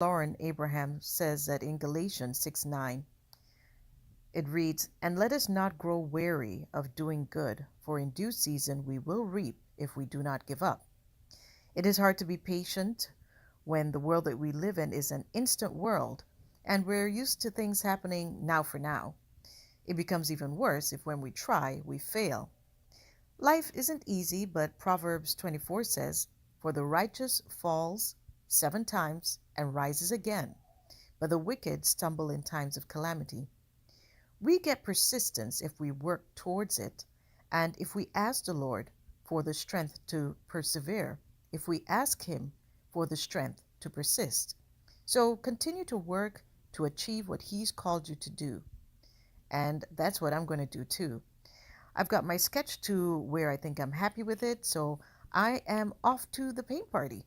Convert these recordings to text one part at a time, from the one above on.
Lauren Abraham says that in Galatians 6:9, it reads, "And let us not grow weary of doing good, for in due season we will reap if we do not give up." It is hard to be patient when the world that we live in is an instant world and we're used to things happening now for now. It becomes even worse if when we try, we fail. Life isn't easy, but Proverbs 24 says, "For the righteous falls 7 times and rises again, but the wicked stumble in times of calamity." We get persistence if we work towards it, and if we ask the Lord for the strength to persevere, if we ask Him for the strength to persist. So continue to work to achieve what He's called you to do. And that's what I'm going to do too. I've got my sketch to where I think I'm happy with it, so I am off to the paint party.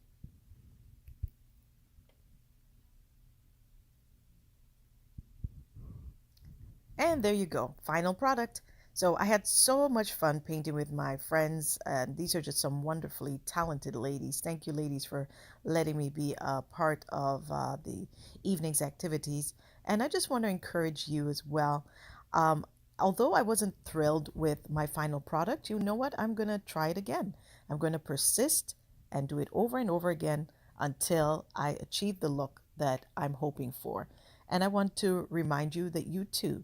And there you go, final product. So I had so much fun painting with my friends, and these are just some wonderfully talented ladies. Thank you, ladies, for letting me be a part of the evening's activities. And I just want to encourage you as well. Um, Although I wasn't thrilled with my final product, you know what? I'm going to try it again. I'm going to persist and do it over and over again until I achieve the look that I'm hoping for. And I want to remind you that you too,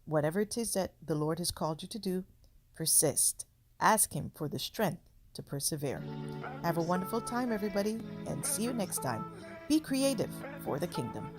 whatever it is that the Lord has called you to do, persist. Ask Him for the strength to persevere. Have a wonderful time, everybody, and see you next time. Be creative for the kingdom.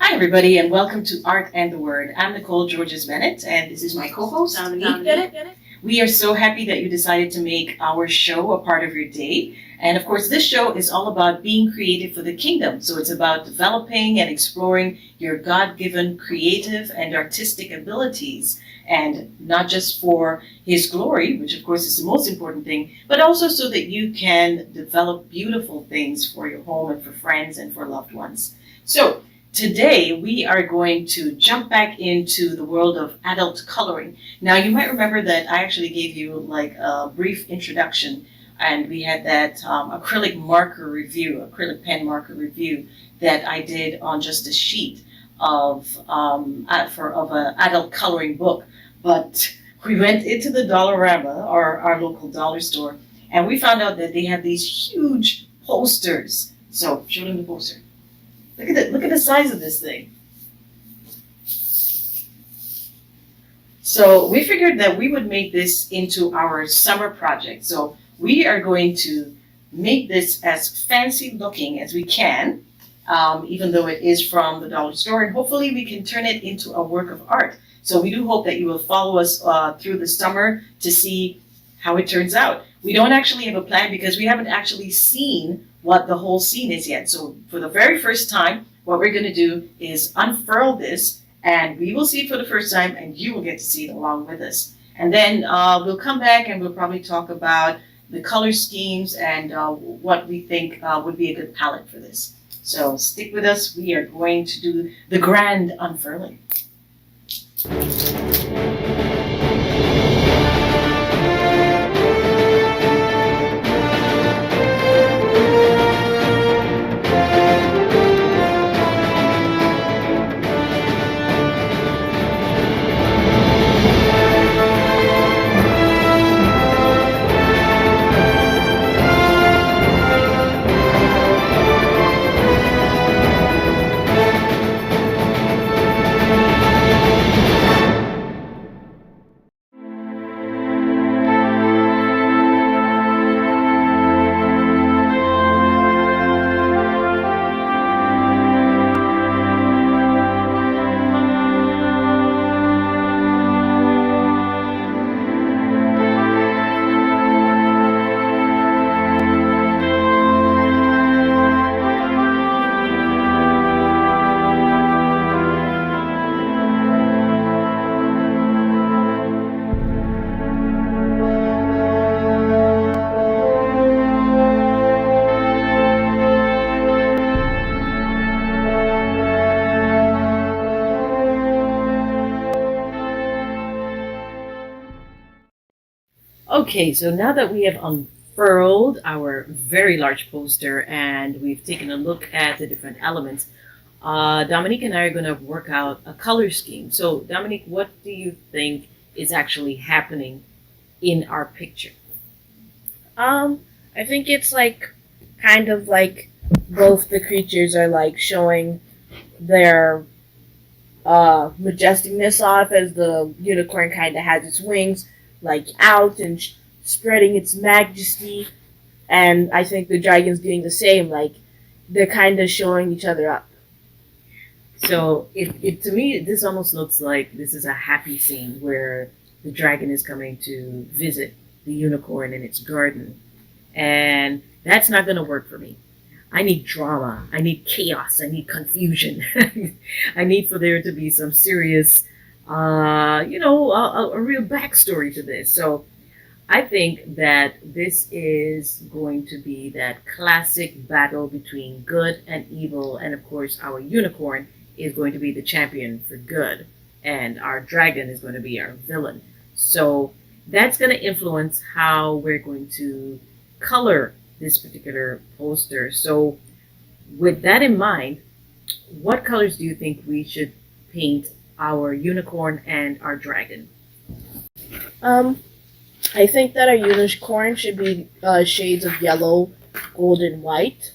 Hi, everybody, and welcome to Art and the Word. I'm Nicole Georges Bennett, and this is my co-host, Dominique Bennett. We are so happy that you decided to make our show a part of your day. And of course, this show is all about being creative for the kingdom. So it's about developing and exploring your God-given creative and artistic abilities. And not just for His glory, which of course is the most important thing, but also so that you can develop beautiful things for your home and for friends and for loved ones. So today, we are going to jump back into the world of adult coloring. Now, you might remember that I actually gave you like a brief introduction, and we had that acrylic pen marker review that I did on just a sheet of an adult coloring book. But we went into the Dollarama, or our local dollar store, and we found out that they have these huge posters. So, show them the poster. Look at the size of this thing. So we figured that we would make this into our summer project. So we are going to make this as fancy looking as we can, even though it is from the dollar store, and hopefully we can turn it into a work of art. So we do hope that you will follow us through the summer to see how it turns out. We don't actually have a plan because we haven't actually seen what the whole scene is yet. So for the very first time, what we're going to do is unfurl this, and we will see it for the first time, and you will get to see it along with us. And then we'll come back and we'll probably talk about the color schemes and what we think would be a good palette for this. So stick with us. We are going to do the grand unfurling. Okay, so now that we have unfurled our very large poster and we've taken a look at the different elements, Dominique and I are going to work out a color scheme. So, Dominique, what do you think is actually happening in our picture? I think it's like kind of like both the creatures are like showing their majesticness off as the unicorn kind of has its wings like out and spreading its majesty, and I think the dragon's doing the same. Like they're kind of showing each other up. So, it to me, this almost looks like this is a happy scene where the dragon is coming to visit the unicorn in its garden. And that's not going to work for me. I need drama. I need chaos. I need confusion. I need for there to be some serious, a real backstory to this. So I think that this is going to be that classic battle between good and evil. And of course, our unicorn is going to be the champion for good. And our dragon is going to be our villain. So that's going to influence how we're going to color this particular poster. So with that in mind, what colors do you think we should paint our unicorn and our dragon? I think that our unicorn should be shades of yellow, gold, and white,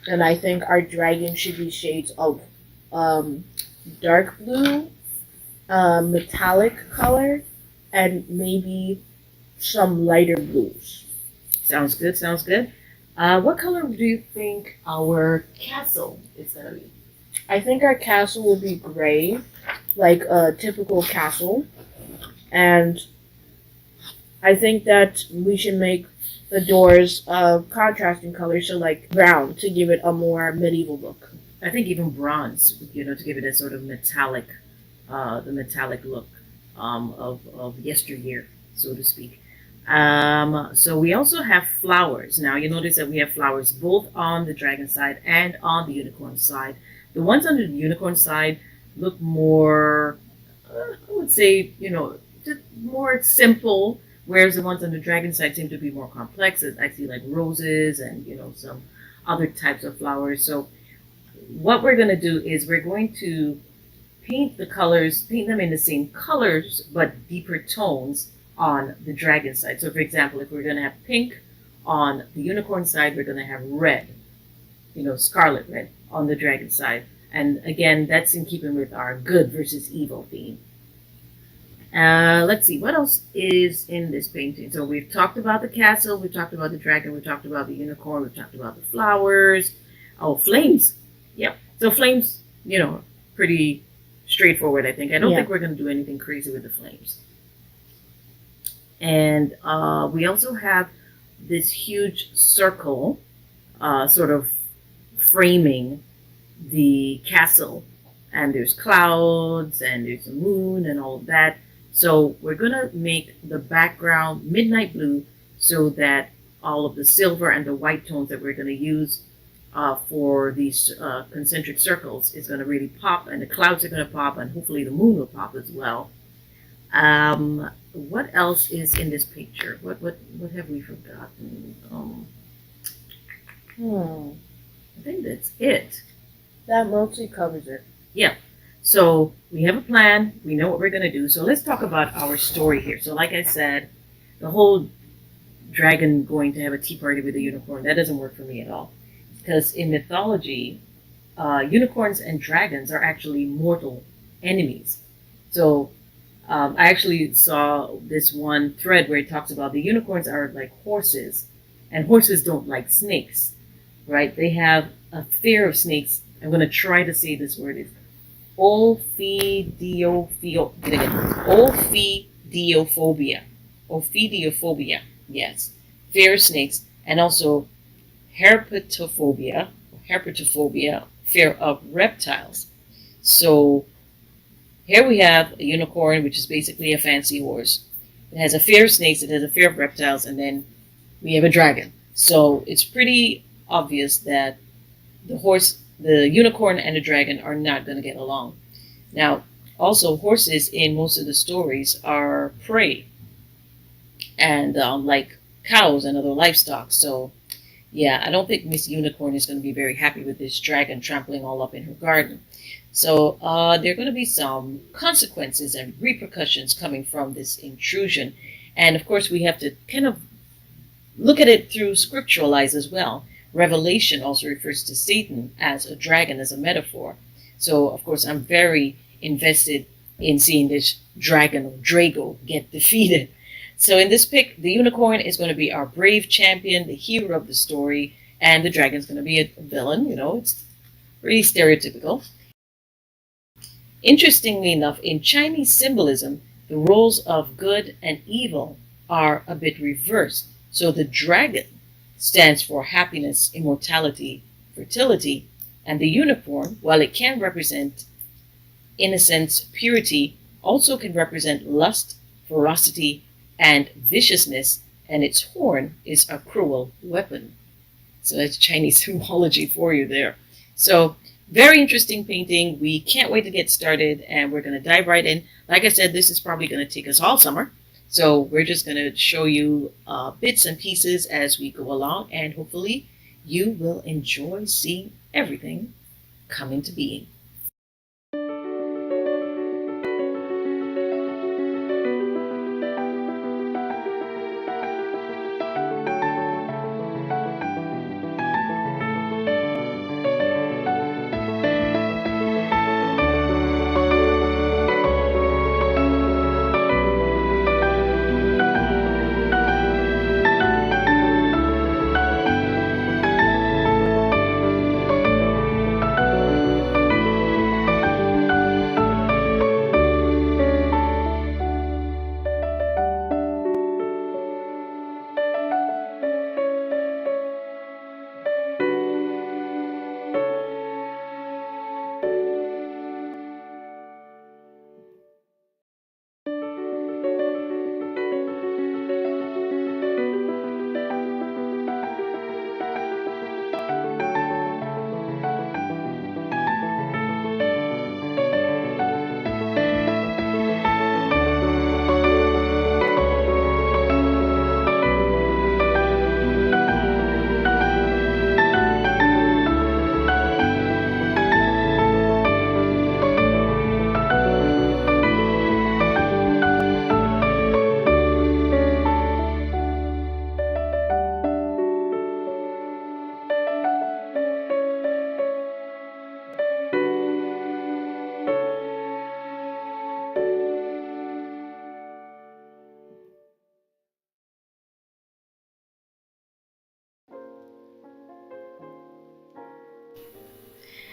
and I think our dragon should be shades of dark blue, metallic color, and maybe some lighter blues. Sounds good, sounds good. What color do you think our castle is going to be? I think our castle will be gray, like a typical castle, and I think that we should make the doors contrasting colors, so like brown, to give it a more medieval look. I think even bronze, to give it a sort of metallic, the metallic look of yesteryear, so to speak. So we also have flowers. Now you notice that we have flowers both on the dragon side and on the unicorn side. The ones on the unicorn side look more, I would say, just more simple, whereas the ones on the dragon side seem to be more complex. I see like roses and, some other types of flowers. So what we're going to do is we're going to paint them in the same colors, but deeper tones on the dragon side. So for example, if we're going to have pink on the unicorn side, we're going to have red, scarlet red on the dragon side. And again, that's in keeping with our good versus evil theme. Let's see, what else is in this painting? So we've talked about the castle, we've talked about the dragon, we've talked about the unicorn, we've talked about the flowers. Oh, flames. Yep. So flames, pretty straightforward, I think. I don't think we're going to do anything crazy with the flames. And we also have this huge circle sort of framing the castle. And there's clouds and there's a moon and all of that. So we're going to make the background midnight blue so that all of the silver and the white tones that we're going to use for these concentric circles is going to really pop. And the clouds are going to pop, and hopefully the moon will pop as well. What else is in this picture? What have we forgotten? I think that's it. That mostly covers it. Yeah. So we have a plan. We know what we're going to do. So let's talk about our story here. So like I said, the whole dragon going to have a tea party with a unicorn, that doesn't work for me at all. Because in mythology, unicorns and dragons are actually mortal enemies. So I actually saw this one thread where it talks about the unicorns are like horses, and horses don't like snakes, right? They have a fear of snakes. I'm going to try to say this word. It's ophidiophobia. Ophidiophobia, yes. Fear of snakes, and also herpetophobia, fear of reptiles. So here we have a unicorn, which is basically a fancy horse. It has a fear of snakes, it has a fear of reptiles, and then we have a dragon. So it's pretty obvious that the unicorn and the dragon are not going to get along. Now, also horses in most of the stories are prey. and like cows and other livestock. So yeah, I don't think Miss Unicorn is going to be very happy with this dragon trampling all up in her garden. So there are going to be some consequences and repercussions coming from this intrusion. And of course, we have to kind of look at it through scriptural eyes as well. Revelation also refers to Satan as a dragon, as a metaphor. So, of course, I'm very invested in seeing this dragon or Drago get defeated. So in this pick, the unicorn is going to be our brave champion, the hero of the story, and the dragon's going to be a villain. You know, it's pretty stereotypical. Interestingly enough, in Chinese symbolism, the roles of good and evil are a bit reversed. So the dragon stands for happiness, immortality, fertility, and the unicorn, while it can represent innocence, purity, also can represent lust, ferocity, and viciousness, and its horn is a cruel weapon. So that's Chinese symbology for you there. So very interesting painting. We can't wait to get started, and we're going to dive right in. Like I said, this is probably going to take us all summer. So we're just going to show you bits and pieces as we go along, and hopefully you will enjoy seeing everything come into being.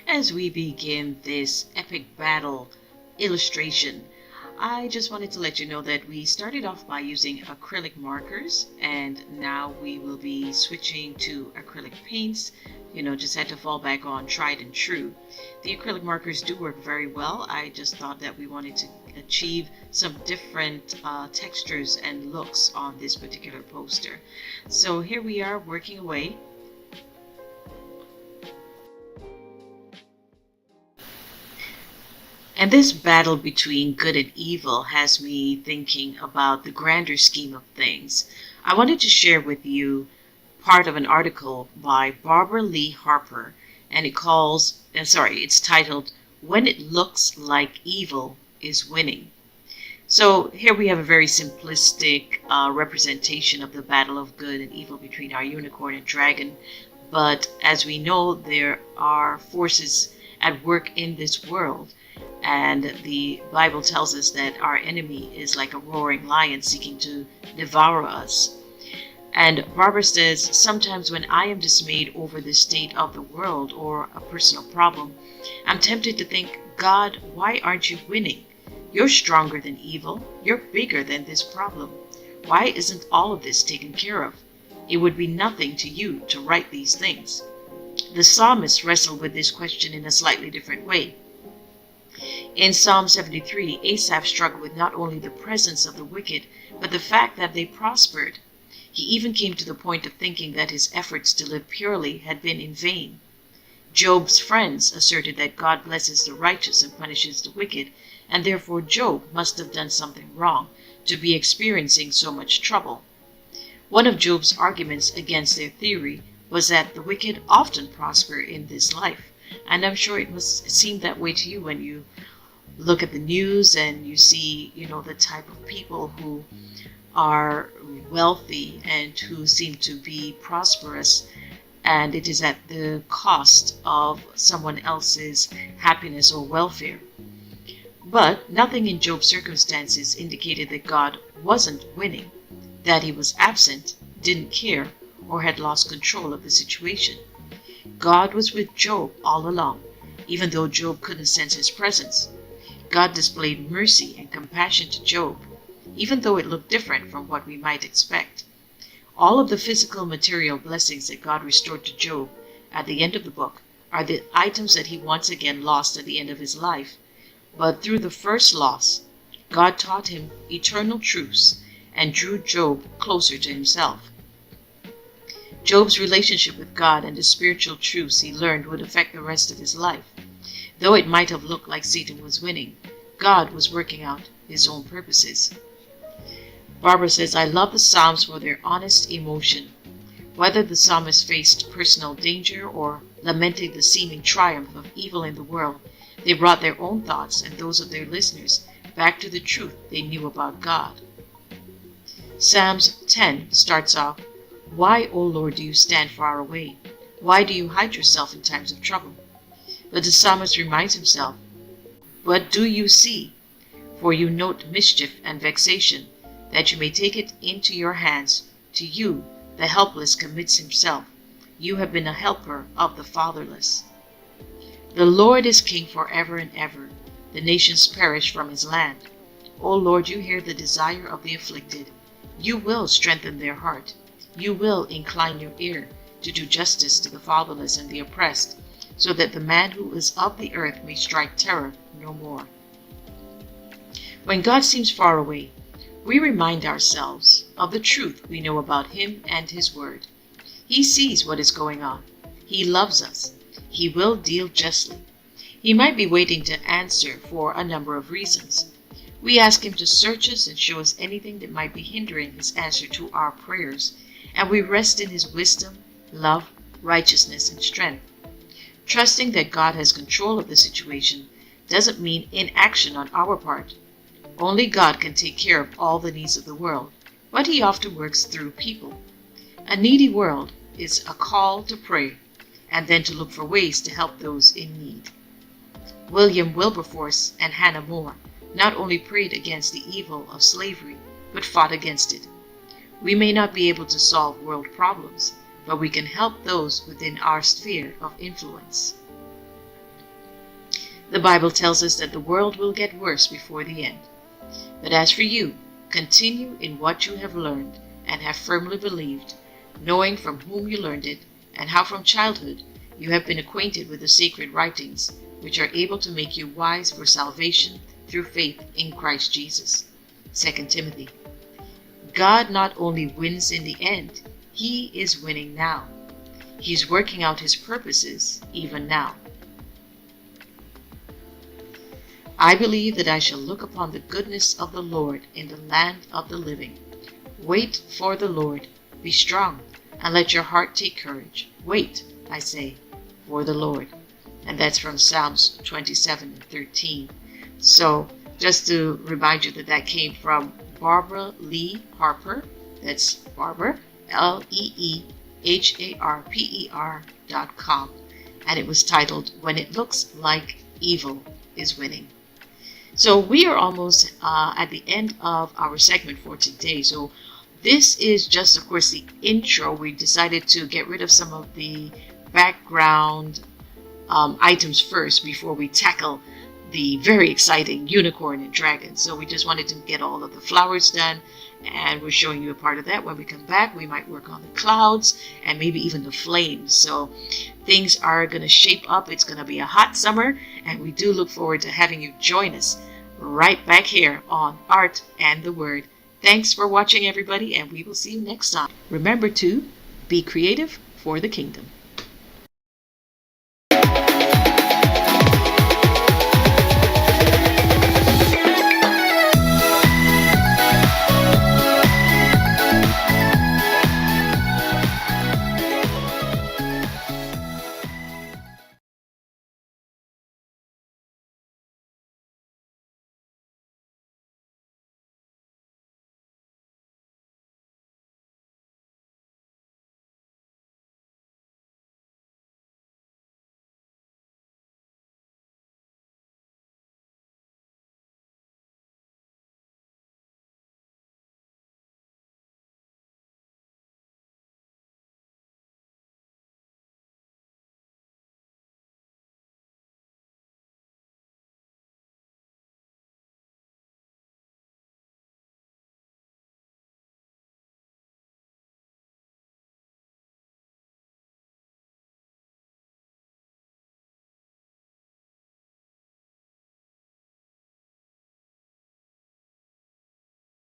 As we begin this epic battle illustration, I just wanted to let you know that we started off by using acrylic markers, and now we will be switching to acrylic paints. You know, just had to fall back on tried and true. The acrylic markers do work very well. I just thought that we wanted to achieve some different textures and looks on this particular poster. So here we are working away. And this battle between good and evil has me thinking about the grander scheme of things. I wanted to share with you part of an article by Barbara Lee Harper, and it's titled, "When It Looks Like Evil is Winning." So here we have a very simplistic representation of the battle of good and evil between our unicorn and dragon. But as we know, there are forces at work in this world. And the Bible tells us that our enemy is like a roaring lion seeking to devour us. And Barbara says, sometimes when I am dismayed over the state of the world or a personal problem, I'm tempted to think, God, why aren't you winning? You're stronger than evil. You're bigger than this problem. Why isn't all of this taken care of? It would be nothing to you to right these things. The psalmist wrestled with this question in a slightly different way. In Psalm 73, Asaph struggled with not only the presence of the wicked, but the fact that they prospered. He even came to the point of thinking that his efforts to live purely had been in vain. Job's friends asserted that God blesses the righteous and punishes the wicked, and therefore Job must have done something wrong to be experiencing so much trouble. One of Job's arguments against their theory was that the wicked often prosper in this life. And I'm sure it must seem that way to you when you look at the news and you see, the type of people who are wealthy and who seem to be prosperous, and it is at the cost of someone else's happiness or welfare. But nothing in Job's circumstances indicated that God wasn't winning, that he was absent, didn't care, or had lost control of the situation. God was with Job all along, even though Job couldn't sense his presence. God displayed mercy and compassion to Job, even though it looked different from what we might expect. All of the physical material blessings that God restored to Job at the end of the book are the items that he once again lost at the end of his life. But through the first loss, God taught him eternal truths and drew Job closer to himself. Job's relationship with God and the spiritual truths he learned would affect the rest of his life. Though it might have looked like Satan was winning, God was working out his own purposes. Barbara says, I love the Psalms for their honest emotion. Whether the psalmist faced personal danger or lamented the seeming triumph of evil in the world, they brought their own thoughts and those of their listeners back to the truth they knew about God. Psalms 10 starts off, Why, O Lord, do you stand far away? Why do you hide yourself in times of trouble? But the psalmist reminds himself, What do you see? For you note mischief and vexation, that you may take it into your hands. To you, the helpless commits himself. You have been a helper of the fatherless. The Lord is king forever and ever. The nations perish from his land. O Lord, you hear the desire of the afflicted. You will strengthen their heart. You will incline your ear to do justice to the fatherless and the oppressed, so that the man who is of the earth may strike terror no more. When God seems far away, we remind ourselves of the truth we know about him and his word. He sees what is going on. He loves us. He will deal justly. He might be waiting to answer for a number of reasons. We ask him to search us and show us anything that might be hindering his answer to our prayers, and we rest in his wisdom, love, righteousness, and strength. Trusting that God has control of the situation doesn't mean inaction on our part. Only God can take care of all the needs of the world, but he often works through people. A needy world is a call to pray and then to look for ways to help those in need. William Wilberforce and Hannah More not only prayed against the evil of slavery, but fought against it. We may not be able to solve world problems, but we can help those within our sphere of influence. The Bible tells us that the world will get worse before the end. But as for you, continue in what you have learned and have firmly believed, knowing from whom you learned it, and how from childhood you have been acquainted with the sacred writings, which are able to make you wise for salvation through faith in Christ Jesus. 2 Timothy. God not only wins in the end, he is winning now. He is working out his purposes even now. I believe that I shall look upon the goodness of the Lord in the land of the living. Wait for the Lord. Be strong, and let your heart take courage. Wait, I say, for the Lord. And that's from Psalms 27:13. So, just to remind you that came from Barbara Lee Harper. That's Barbara, LeeHarper.com. And it was titled, When It Looks Like Evil is Winning. So we are almost at the end of our segment for today. So this is just, of course, the intro. We decided to get rid of some of the background items first before we tackle the very exciting unicorn and dragon. So we just wanted to get all of the flowers done, and we're showing you a part of that. When we come back, we might work on the clouds and maybe even the flames. So things are going to shape up. It's going to be a hot summer, and we do look forward to having you join us right back here on Art and the Word. Thanks for watching, everybody, and we will see you next time. Remember to be creative for the kingdom.